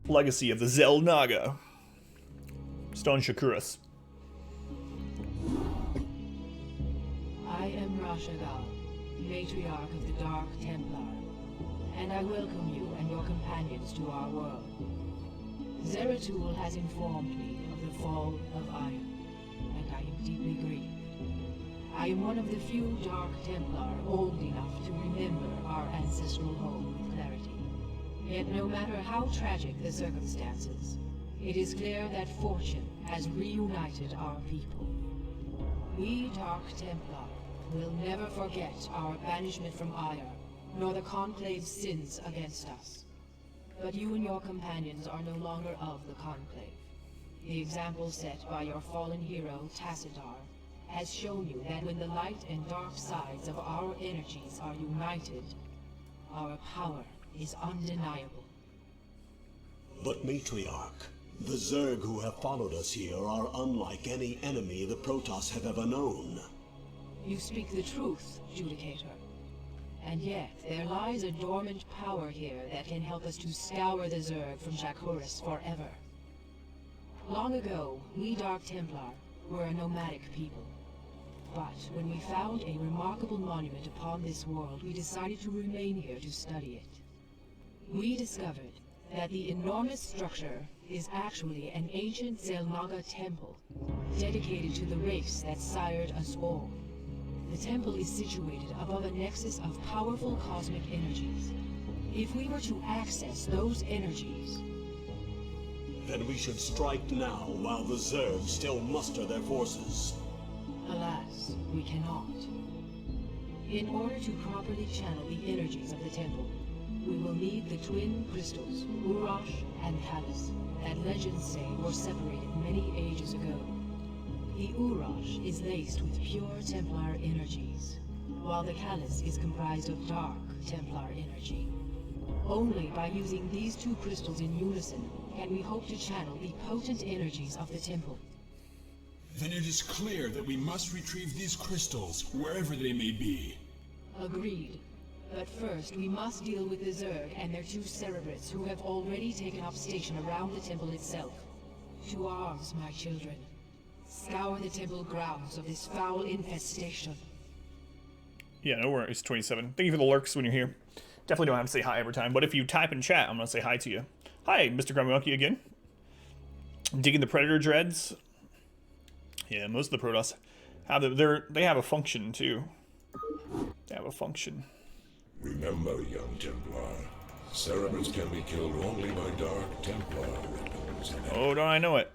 Legacy of the Xel'Naga. Stone Shakuras. I am Rashagal, matriarch of the Dark Templar, and I welcome you and your companions to our world. Zeratul has informed me of the fall of Aiur, and I am deeply grieved. I am one of the few Dark Templar old enough to remember our ancestral home with clarity. Yet no matter how tragic the circumstances, it is clear that fortune has reunited our people. We Dark Templar will never forget our banishment from Aiur, nor the Conclave's sins against us. But you and your companions are no longer of the Conclave. The example set by your fallen hero, Tassadar, has shown you that when the light and dark sides of our energies are united, our power is undeniable. But Matriarch, the Zerg who have followed us here are unlike any enemy the Protoss have ever known. You speak the truth, Judicator. And yet, there lies a dormant power here that can help us to scour the Zerg from Shakuras forever. Long ago, we Dark Templar were a nomadic people. But when we found a remarkable monument upon this world, we decided to remain here to study it. We discovered that the enormous structure is actually an ancient Xel'Naga temple, dedicated to the race that sired us all. The temple is situated above a nexus of powerful cosmic energies. If we were to access those energies... Then we should strike now, while the Zerg still muster their forces. Alas, we cannot. In order to properly channel the energies of the temple, we will need the twin crystals, Urash and Callus, that legends say were separated many ages ago. The Urash is laced with pure Templar energies, while the Callus is comprised of dark Templar energy. Only by using these two crystals in unison can we hope to channel the potent energies of the temple. Then it is clear that we must retrieve these crystals, wherever they may be. Agreed. But first, we must deal with the Zerg and their two Cerebrates who have already taken up station around the temple itself. To arms, my children. Scour the temple grounds of this foul infestation. Yeah, no worries, 27. Thank you for the lurks when you're here. Definitely don't have to say hi every time, but if you type in chat, I'm going to say hi to you. Hi, Mr. Grumpy Monkey again. Digging the Predator Dreads. Yeah, most of the Protoss have they have a function too. They have a function. Remember, young Templar, Cerebrates can be killed only by Dark Templar weapons. Oh, don't I know it?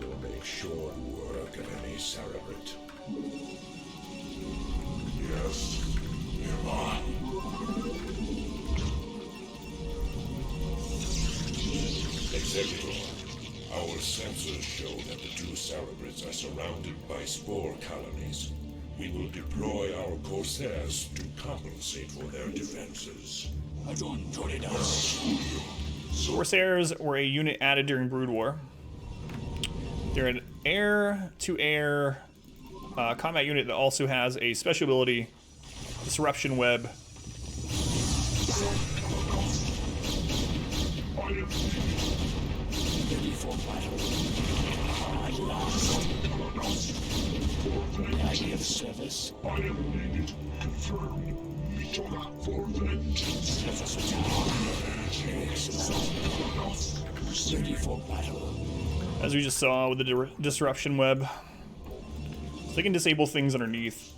Will make short work of any Cerebrate. Yes, nearby. Executor, our sensors show that the two Cerebrates are surrounded by spore colonies. We will deploy our Corsairs to compensate for their defenses. Corsairs were a unit added during Brood War. They're an air-to-air combat unit that also has a special ability, Disruption Web. Ready for battle. At last. An idea of service. I am needed. Confirmed. For vengeance. Let us attack. Excellent. Ready for battle. As we just saw with the Disruption Web. So they can disable things underneath.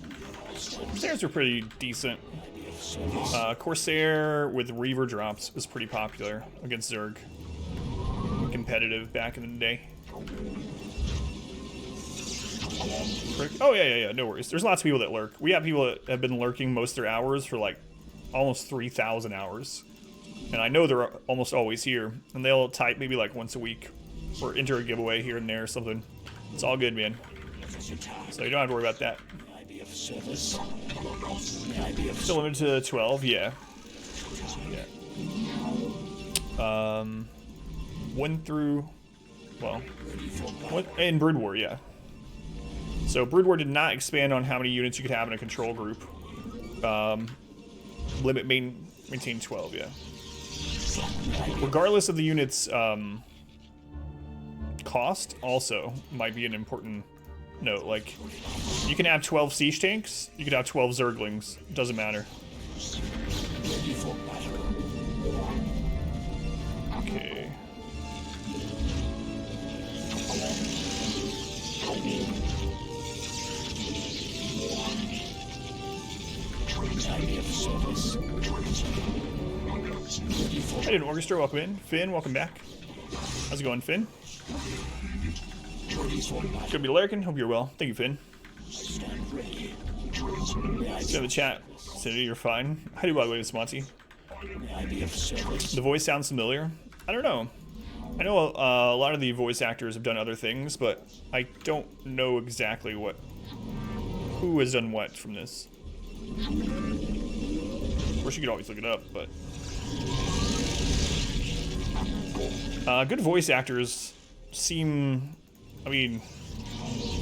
Corsairs are pretty decent. Corsair with Reaver drops is pretty popular against Zerg. Competitive back in the day. Oh yeah, no worries. There's lots of people that lurk. We have people that have been lurking most of their hours for like almost 3,000 hours. And I know they're almost always here. And they'll type maybe like once a week or enter a giveaway here and there or something. It's all good, man. So you don't have to worry about that. Still limited to 12, yeah. Went through, well, in Brood War, yeah. So Brood War did not expand on how many units you could have in a control group. Limit maintain 12, yeah. regardless of the unit's cost, also might be an important note. Like, you can have 12 siege tanks, you could have 12 zerglings, doesn't matter. Okay. I did an orchestra, welcome in. Finn, welcome back. How's it going, Finn? Could be lurking, hope you're well. Thank you, Finn. See in the chat. City, you're fine. How do you, by the way, it's Monty? The voice sounds familiar. I don't know. I know a lot of the voice actors have done other things, but I don't know exactly who has done what from this. Of course, you could always look it up, but good voice actors seem, I mean,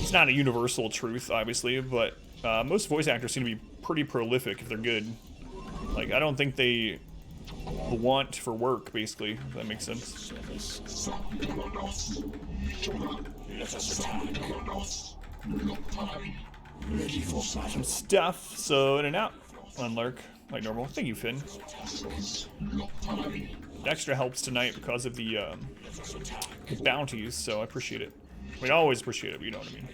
it's not a universal truth, obviously, but most voice actors seem to be pretty prolific if they're good. Like, I don't think they want for work, basically, if that makes sense. Some stuff, so in and out on lurk, like normal. Thank you, Finn. The extra helps tonight because of the bounties, so I appreciate it. I mean, I always appreciate it, but you know what I mean.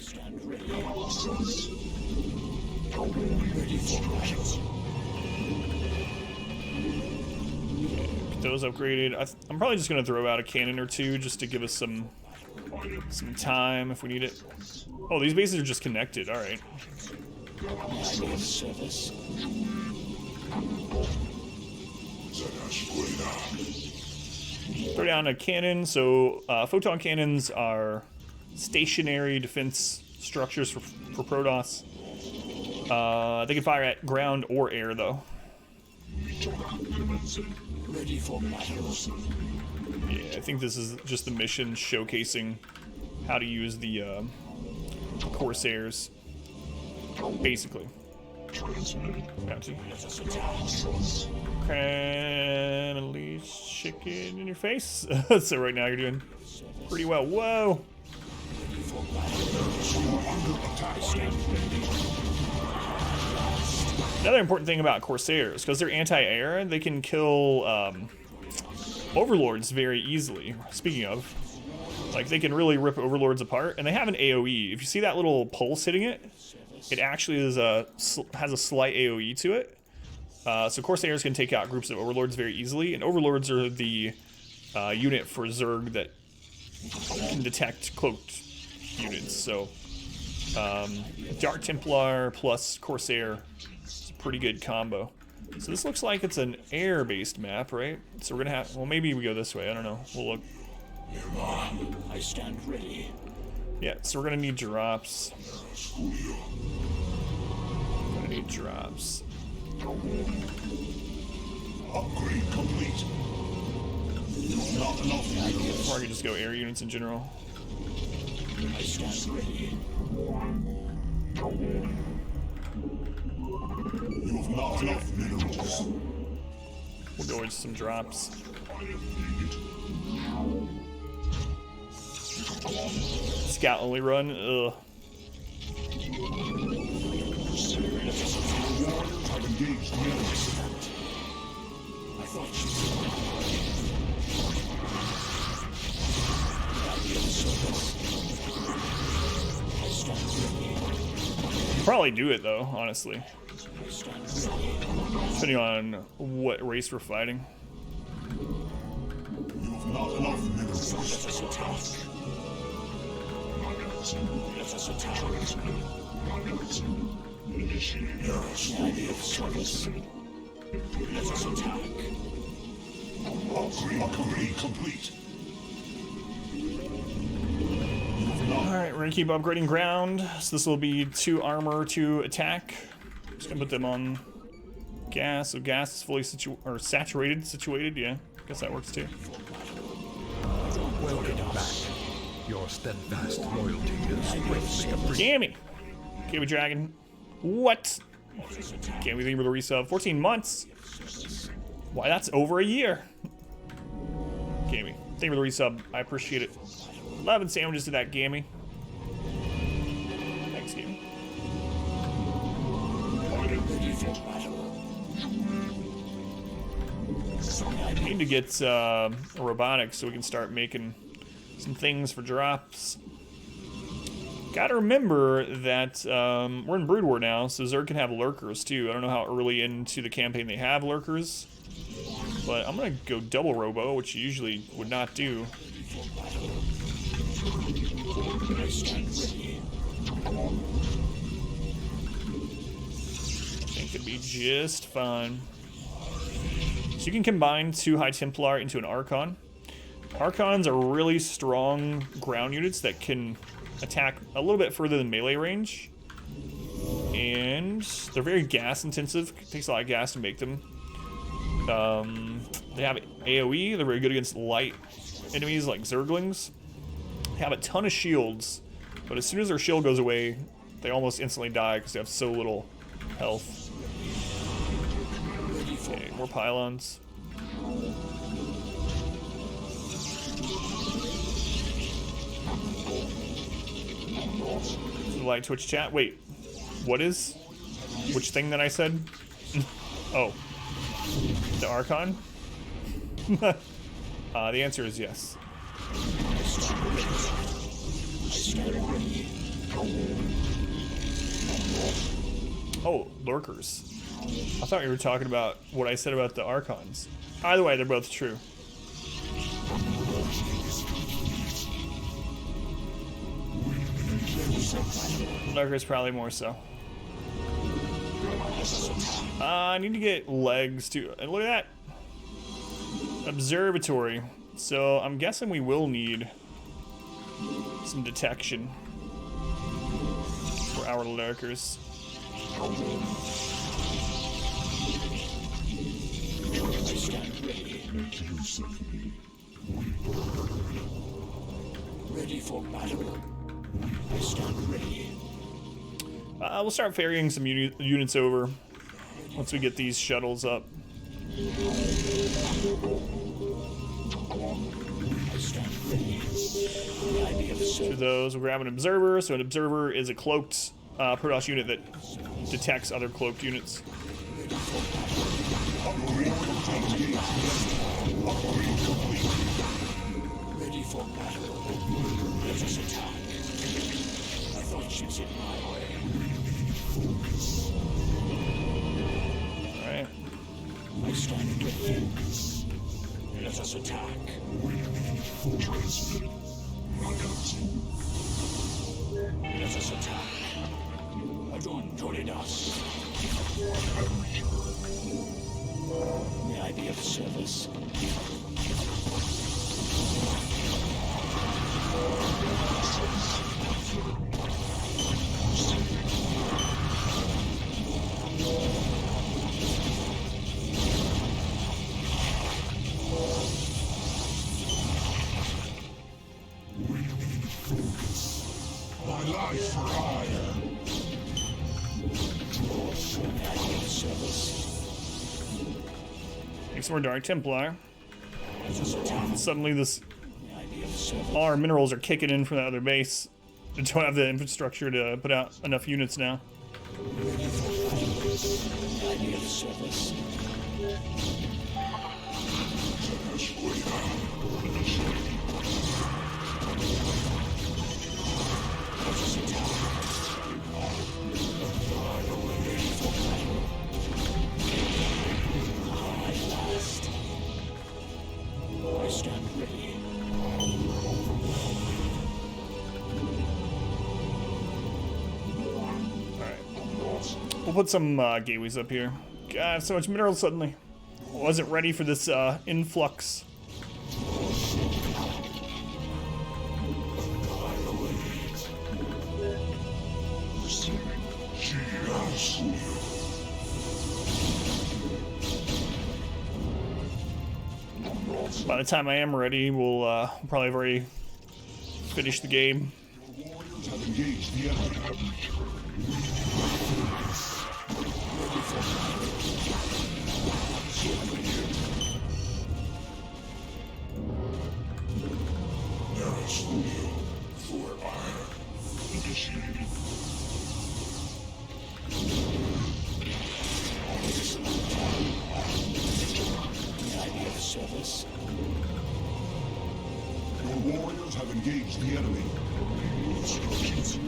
Get those upgraded. I'm probably just going to throw out a cannon or two just to give us some time if we need it. Oh, these bases are just connected. All right. Throw down a cannon. So photon cannons are stationary defense structures for Protoss. They can fire at ground or air, though. Yeah, I think this is just the mission showcasing how to use the Corsairs, basically. Bounty. Can unleash chicken in your face. So right now you're doing pretty well. Whoa! Another important thing about Corsairs, because they're anti-air, they can kill overlords very easily. Speaking of, like, they can really rip overlords apart, and they have an AoE. If you see that little pulse hitting it, it actually is has a slight AoE to it. So Corsairs can take out groups of overlords very easily, and overlords are the unit for Zerg that can detect cloaked units. So Dark Templar plus Corsair is a pretty good combo. So this looks like it's an air-based map, right? So we're gonna have, well, maybe we go this way. I don't know. We'll look. I stand ready. Yeah, so we're gonna need drops. Gonna need drops. Upgrade complete. Not enough. Or I could just go air units in general. I stand ready. You have not enough minerals. We'll go with some drops. Scout only run. Ugh. I've engaged the enemy. I thought Probably do it though, honestly. Depending on what race we're fighting. you have not enough minerals. Let us attack. Let us attack. Yes, idea of service. Let us attack. Upgrade complete. Alright, we're gonna keep upgrading ground. So this will be 2 armor, 2 attack. Just gonna put them on gas. So gas is fully situated, yeah. Guess that works too. Welcome back. Your steadfast loyalty is greatly appreciated. Gammy! Gammy Dragon. What? Gammy, thank you for the resub. 14 months? Why, that's over a year. Gammy. Thank you for the resub. I appreciate it. 11 sandwiches to that Gammy. Thanks, Gammy. I need to get robotics so we can start making some things for drops. Gotta remember that we're in Brood War now, so Zerg can have lurkers too. I don't know how early into the campaign they have lurkers, but I'm gonna go double robo, which you usually would not do. I think it'd be just fine. So you can combine 2 High Templar into an Archon. Archons are really strong ground units that can attack a little bit further than melee range. And they're very gas intensive. It takes a lot of gas to make them. They have AoE. They're very good against light enemies like Zerglings. They have a ton of shields, but as soon as their shield goes away, they almost instantly die because they have so little health. Okay, more pylons. Light Twitch chat. Wait, what is? Which thing that I said? Oh, the Archon? The answer is yes. Oh, lurkers. I thought you were talking about what I said about the Archons. Either way, they're both true. Lurkers probably more so. I need to get legs too. And look at that. Observatory. So I'm guessing we will need some detection for our lurkers. Ready for battle. I stand ready. We'll start ferrying some units over once we get these shuttles up. To those, we'll grab an observer. So an observer is a cloaked Protoss unit that detects other cloaked units. Ready for battle. Let us attack. I thought she's in my way. Alright. I stand ready. Let us attack. Let us attack. Adon Toridas. May I be of service? My life for Aiur. May I be of service? Make some more Dark Templar. Let us attack. Suddenly this May I be of service? all our minerals are kicking in from the other base. They don't have the infrastructure to put out enough units now. May I be of service? Let us attack. At last. I stand ready. We'll put some gateways up here. God, so much minerals suddenly. Wasn't ready for this influx. By the time I am ready, we'll probably have already finished the game. Warriors have engaged the enemy. engaged the enemy. Instructions.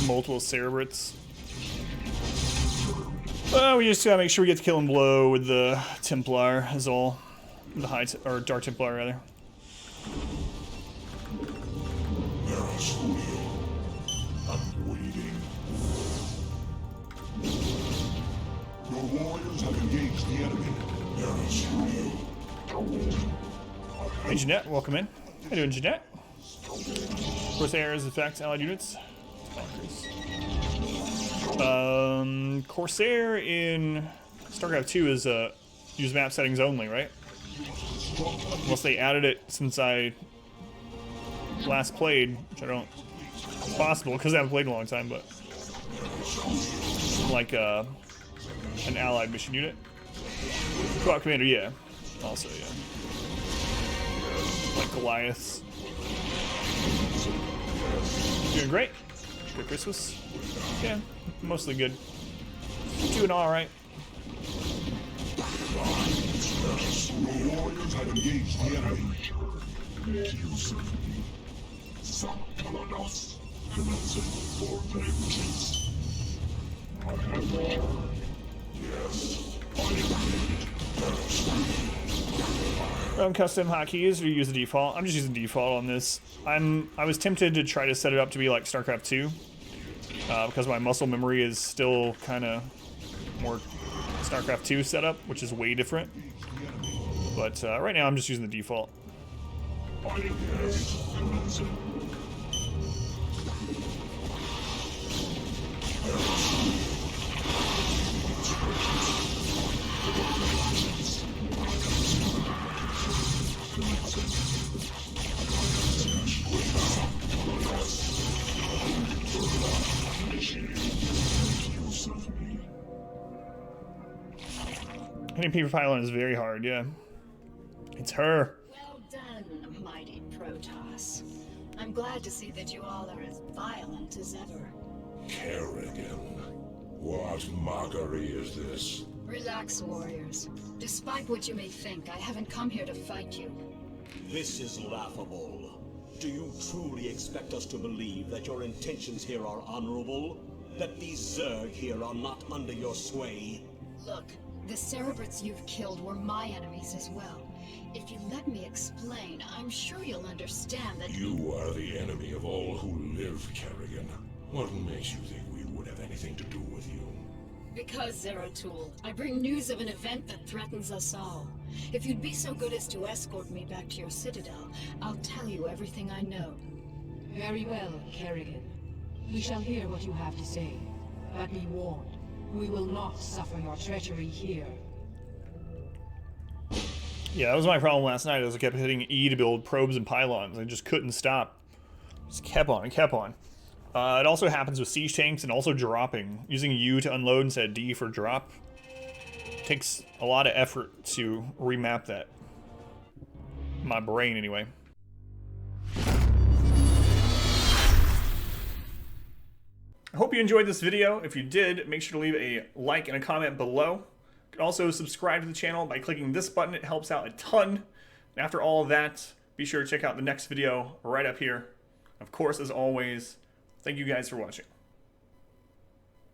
Multiple Cerebrates. Well, we just gotta make sure we get the killing blow with the Templar, is all. The or Dark Templar, rather. I'm waiting. Your warriors have engaged the enemy. Hey, Jeanette, welcome in. How you doing, Jeanette? Corsairs affect allied units. Corsair in StarCraft 2 is use map settings only, right? Unless they added it since I last played, which I don't. It's possible because I haven't played in a long time, but like an allied mission unit. Co-op commander, yeah. Also, yeah. Like Goliaths. Doing great. Good Christmas. Yeah, mostly good. Doing alright. Your warriors have engaged the enemy. For vengeance. Run custom hotkeys or use the default. I'm just using default on this. I was tempted to try to set it up to be like StarCraft 2 because my muscle memory is still kind of more StarCraft 2 setup, which is way different. But right now I'm just using the default. Hitting P for pylon is very hard, yeah. It's her. Well done, mighty Protoss. I'm glad to see that you all are as violent as ever. Kerrigan, what mockery is this? Relax, warriors. Despite what you may think, I haven't come here to fight you. This is laughable. Do you truly expect us to believe that your intentions here are honorable? That these Zerg here are not under your sway? Look, the Cerebrates you've killed were my enemies as well. If you let me explain, I'm sure you'll understand that— You are the enemy of all who live, Kerrigan. What makes you think we would have anything to do with you? Because, Zeratul, I bring news of an event that threatens us all. If you'd be so good as to escort me back to your citadel, I'll tell you everything I know. Very well, Kerrigan. We shall hear what you have to say. But be warned, we will not suffer your treachery here. Yeah, that was my problem last night, as I kept hitting E to build probes and pylons. I just couldn't stop. Just kept on and kept on. It also happens with siege tanks and also dropping. Using U to unload instead of D for drop takes a lot of effort to remap that. My brain, anyway. I hope you enjoyed this video. If you did, make sure to leave a like and a comment below. You can also subscribe to the channel by clicking this button. It helps out a ton. And after all of that, be sure to check out the next video right up here. Of course, as always, thank you guys for watching.